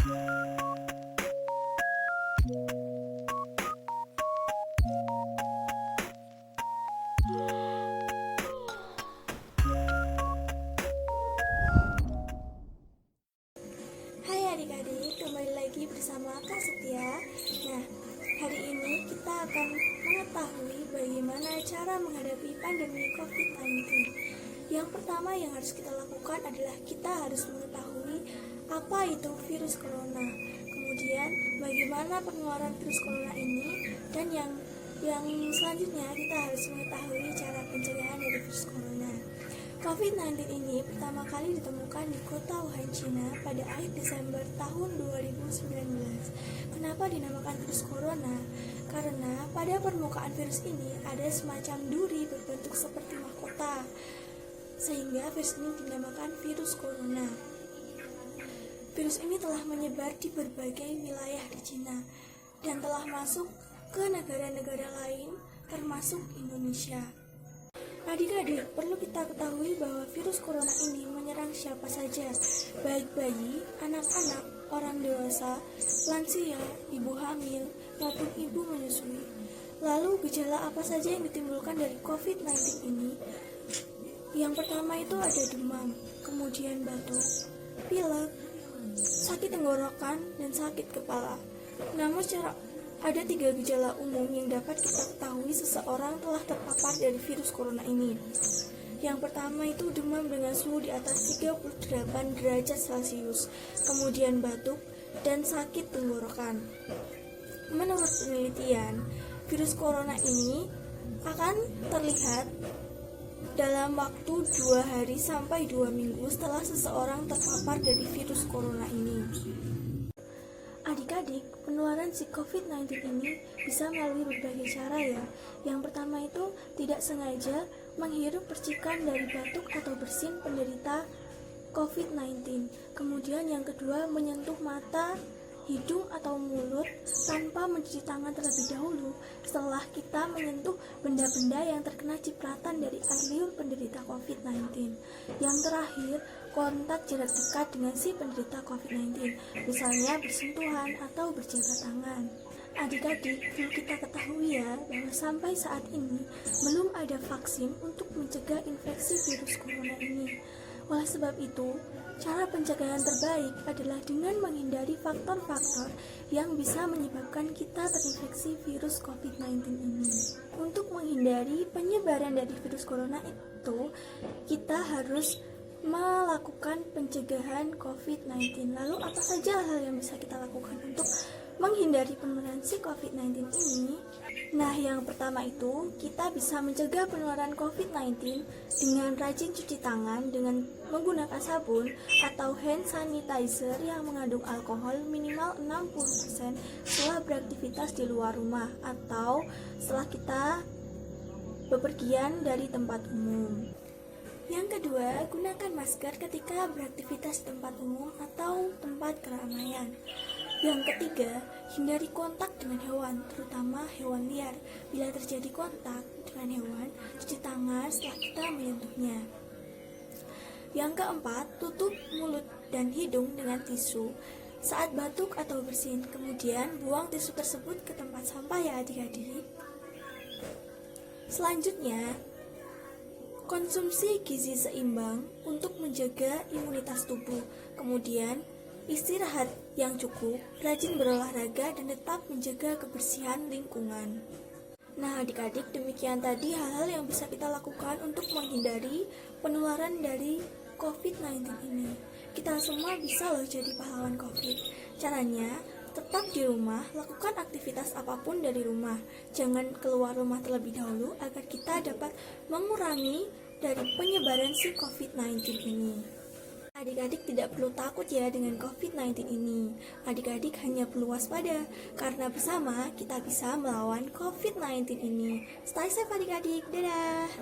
Hai adik-adik, kembali lagi bersama Kak Setia. Nah, hari ini kita akan mengetahui bagaimana cara menghadapi pandemi COVID-19. Yang pertama yang harus kita lakukan adalah kita harus mengetahui apa itu virus corona. Kemudian bagaimana penularan virus corona ini, dan yang selanjutnya kita harus mengetahui cara pencegahan dari virus corona. COVID-19 ini pertama kali ditemukan di kota Wuhan, China pada akhir Desember tahun 2019. Kenapa dinamakan virus corona? Karena pada permukaan virus ini ada semacam duri berbentuk seperti mahkota, sehingga virus ini dinamakan virus corona. Virus ini telah menyebar di berbagai wilayah di China dan telah masuk ke negara-negara lain termasuk Indonesia. Adik-adik, perlu kita ketahui bahwa virus corona ini menyerang siapa saja, baik bayi, anak-anak, orang dewasa, lansia, ibu hamil, maupun ibu menyusui. Lalu gejala apa saja yang ditimbulkan dari COVID-19 ini? Yang pertama itu ada demam, kemudian batuk, pilek, sakit tenggorokan, dan sakit kepala. Namun ada 3 gejala umum yang dapat kita ketahui seseorang telah terpapar dari virus corona ini. Yang pertama itu demam dengan suhu di atas 38 derajat Celcius, kemudian batuk, dan sakit tenggorokan. Menurut penelitian, virus corona ini akan terlihat dalam waktu 2 hari sampai 2 minggu setelah seseorang terpapar dari virus corona ini. Adik-adik, penularan si COVID-19 ini bisa melalui berbagai cara ya. Yang pertama itu tidak sengaja menghirup percikan dari batuk atau bersin penderita COVID-19. Kemudian yang kedua, menyentuh mata, hidung atau mulut tanpa mencuci tangan terlebih dahulu setelah kita menyentuh benda-benda yang terkena cipratan dari air liur penderita COVID-19. Yang terakhir, kontak jarak dekat dengan si penderita COVID-19, misalnya bersentuhan atau berjabat tangan. Adik-adik, perlu kita ketahui ya bahwa sampai saat ini belum ada vaksin untuk mencegah infeksi virus corona ini. Oleh sebab itu, cara pencegahan terbaik adalah dengan menghindari faktor-faktor yang bisa menyebabkan kita terinfeksi virus COVID-19 ini. Untuk menghindari penyebaran dari virus corona itu, kita harus melakukan pencegahan COVID-19. Lalu apa saja hal yang bisa kita lakukan untuk menghindari penularan si COVID-19 ini? Nah, yang pertama itu kita bisa mencegah penularan COVID-19 dengan rajin cuci tangan dengan menggunakan sabun atau hand sanitizer yang mengandung alkohol minimal 60% setelah beraktivitas di luar rumah atau setelah kita bepergian dari tempat umum. Yang kedua, gunakan masker ketika beraktivitas di tempat umum atau tempat keramaian. Yang ketiga, hindari kontak dengan hewan, terutama hewan liar. Bila terjadi kontak dengan hewan, cuci tangan setelah kita menyentuhnya. Yang keempat, tutup mulut dan hidung dengan tisu saat batuk atau bersin. Kemudian, buang tisu tersebut ke tempat sampah ya adik-adik. Selanjutnya, konsumsi gizi seimbang untuk menjaga imunitas tubuh. Kemudian, istirahat yang cukup, rajin berolahraga, dan tetap menjaga kebersihan lingkungan. Nah adik-adik, demikian tadi hal-hal yang bisa kita lakukan untuk menghindari penularan dari COVID-19 ini. Kita semua bisa loh jadi pahlawan COVID. Caranya, tetap di rumah, lakukan aktivitas apapun dari rumah. Jangan keluar rumah terlebih dahulu agar kita dapat mengurangi dari penyebaran si COVID-19 ini. Adik-adik tidak perlu takut ya dengan COVID-19 ini. Adik-adik hanya perlu waspada, karena bersama kita bisa melawan COVID-19 ini. Stay safe adik-adik, dadah!